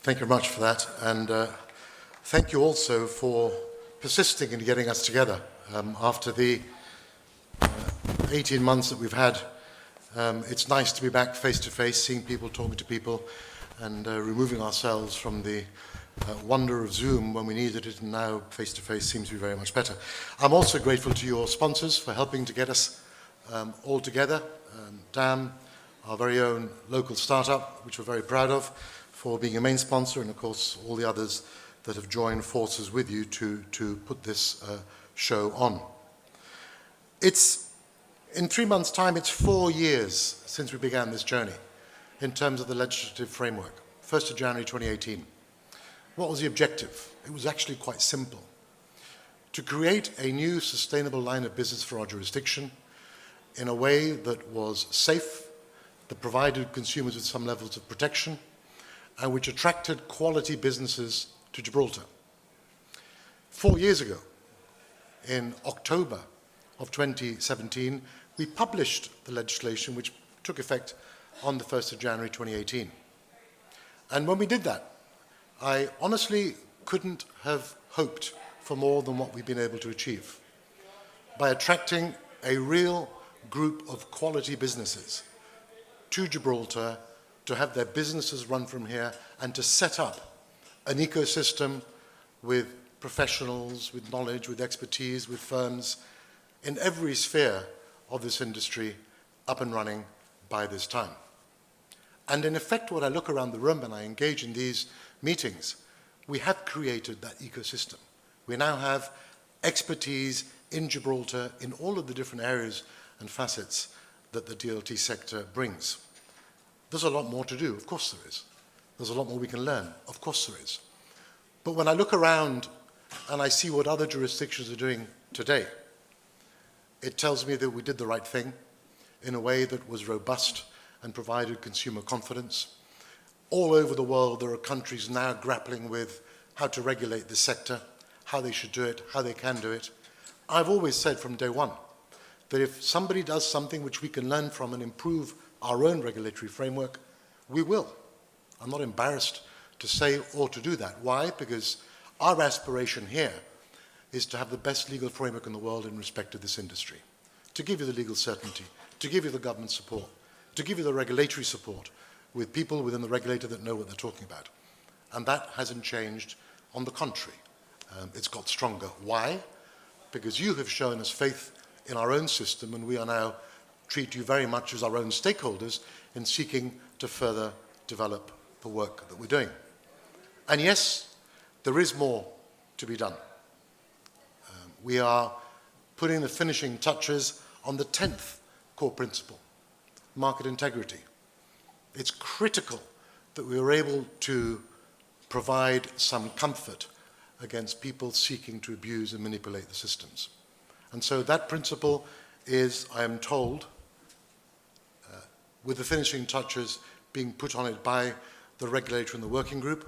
Thank you very much for that, and thank you also for persisting in getting us together. After the 18 months that we've had, it's nice to be back face-to-face, seeing people, talking to people, and removing ourselves from the wonder of Zoom when we needed it, and now face-to-face seems to be very much better. I'm also grateful to your sponsors for helping to get us all together. DAM, our very own local startup, which we're very proud of, for being a main sponsor, and of course all the others that have joined forces with you to put this show on. In 3 months' time, it's 4 years since we began this journey in terms of the legislative framework, 1st of January 2018. What was the objective? It was actually quite simple. To create a new sustainable line of business for our jurisdiction in a way that was safe, that provided consumers with some levels of protection, and which attracted quality businesses to Gibraltar. 4 years ago, in October of 2017, we published the legislation which took effect on the 1st of January 2018. And when we did that, I honestly couldn't have hoped for more than what we've been able to achieve by attracting a real group of quality businesses to Gibraltar to have their businesses run from here and to set up an ecosystem with professionals, with knowledge, with expertise, with firms in every sphere of this industry up and running by this time. And in effect, when I look around the room and I engage in these meetings, we have created that ecosystem. We now have expertise in Gibraltar in all of the different areas and facets that the DLT sector brings. There's a lot more to do, of course there is. There's a lot more we can learn, of course there is. But when I look around and I see what other jurisdictions are doing today, it tells me that we did the right thing in a way that was robust and provided consumer confidence. All over the world, there are countries now grappling with how to regulate this sector, how they should do it, how they can do it. I've always said from day one that if somebody does something which we can learn from and improve our own regulatory framework, we will. I'm not embarrassed to say or to do that. Why? Because our aspiration here is to have the best legal framework in the world in respect to this industry, to give you the legal certainty, to give you the government support, to give you the regulatory support with people within the regulator that know what they're talking about. And that hasn't changed. On the contrary, it's got stronger. Why? Because you have shown us faith in our own system, and we are now treat you very much as our own stakeholders in seeking to further develop the work that we're doing. And yes, there is more to be done. We are putting the finishing touches on the 10th core principle, market integrity. It's critical that we are able to provide some comfort against people seeking to abuse and manipulate the systems. And so that principle is, I am told, with the finishing touches being put on it by the regulator and the working group,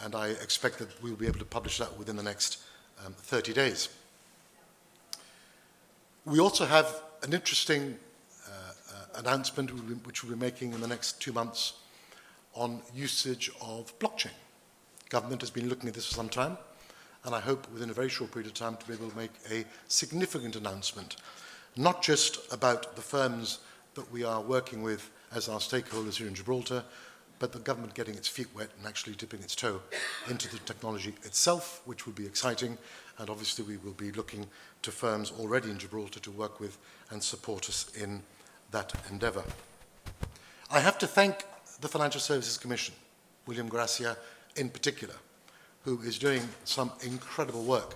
and I expect that we'll be able to publish that within the next 30 days. We also have an interesting announcement which we'll be making in the next 2 months on usage of blockchain. Government has been looking at this for some time, and I hope within a very short period of time to be able to make a significant announcement, not just about the firms that we are working with as our stakeholders here in Gibraltar, but the government getting its feet wet and actually dipping its toe into the technology itself, which will be exciting, and obviously we will be looking to firms already in Gibraltar to work with and support us in that endeavour. I have to thank the Financial Services Commission, William Gracia in particular, who is doing some incredible work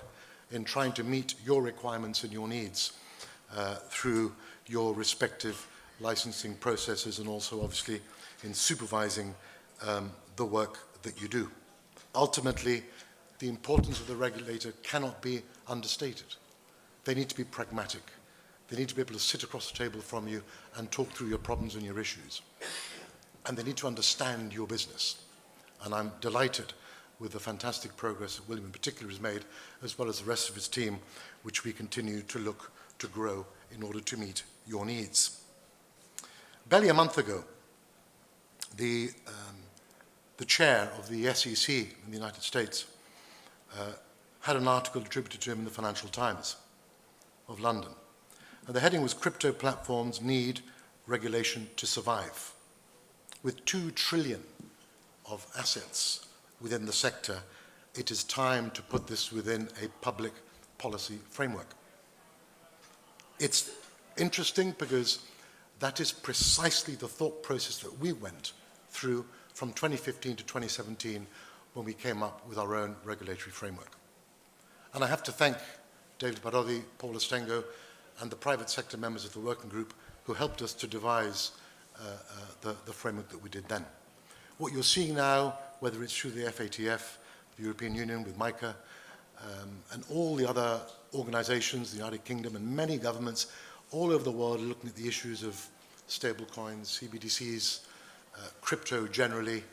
in trying to meet your requirements and your needs through your respective licensing processes, and also obviously in supervising the work that you do. Ultimately, the importance of the regulator cannot be understated. They need to be pragmatic. They need to be able to sit across the table from you and talk through your problems and your issues. And they need to understand your business. And I'm delighted with the fantastic progress that William in particular has made, as well as the rest of his team, which we continue to look to grow in order to meet your needs. Barely a month ago, the the chair of the SEC in the United States, had an article attributed to him in the Financial Times of London. And the heading was "Crypto Platforms Need Regulation to Survive." With 2 trillion of assets within the sector, it is time to put this within a public policy framework. It's interesting because that is precisely the thought process that we went through from 2015 to 2017 when we came up with our own regulatory framework. And I have to thank David Barodi, Paul Ostengo, and the private sector members of the working group who helped us to devise the framework that we did then. What you're seeing now, whether it's through the FATF, the European Union with MICA, and all the other organizations, the United Kingdom and many governments all over the world are looking at the issues of stablecoins, CBDCs, crypto generally,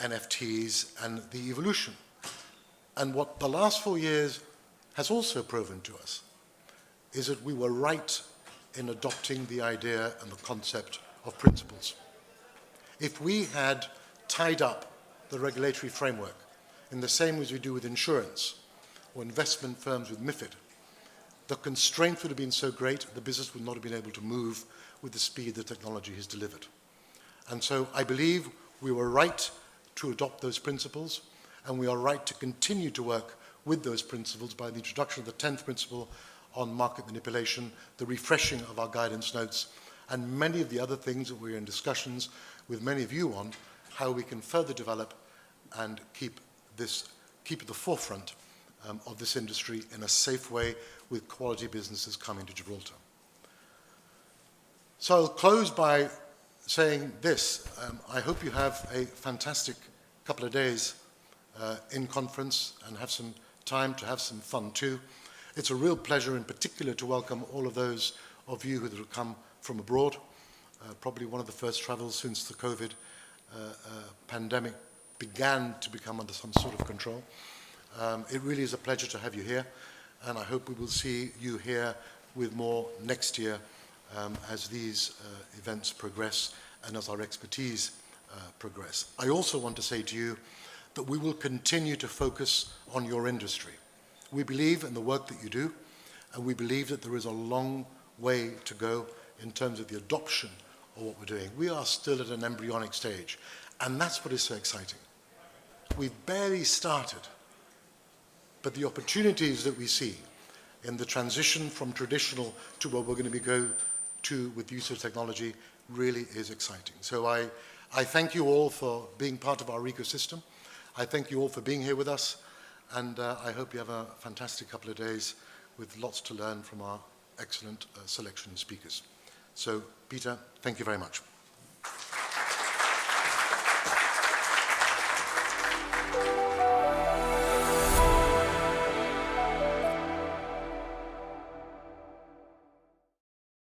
NFTs, and the evolution. And what the last 4 years has also proven to us is that we were right in adopting the idea and the concept of principles. If we had tied up the regulatory framework in the same way as we do with insurance or investment firms with MiFID, the constraint would have been so great the business would not have been able to move with the speed the technology has delivered. And so I believe we were right to adopt those principles, and we are right to continue to work with those principles by the introduction of the 10th principle on market manipulation, the refreshing of our guidance notes, and many of the other things that we're in discussions with many of you on, how we can further develop and keep at the forefront of this industry in a safe way with quality businesses coming to Gibraltar. So I'll close by saying this. I hope you have a fantastic couple of days in conference and have some time to have some fun too. It's a real pleasure in particular to welcome all of those of you who have come from abroad, probably one of the first travels since the COVID pandemic began to become under some sort of control. It really is a pleasure to have you here, and I hope we will see you here with more next year as these events progress and as our expertise progress. I also want to say to you that we will continue to focus on your industry. We believe in the work that you do, and we believe that there is a long way to go in terms of the adoption of what we're doing. We are still at an embryonic stage, and that's what is so exciting. We've barely started, but the opportunities that we see in the transition from traditional to what we're going to be go to with the use of technology really is exciting. So I thank you all for being part of our ecosystem. I thank you all for being here with us, and I hope you have a fantastic couple of days with lots to learn from our excellent selection of speakers. So, Peter, thank you very much.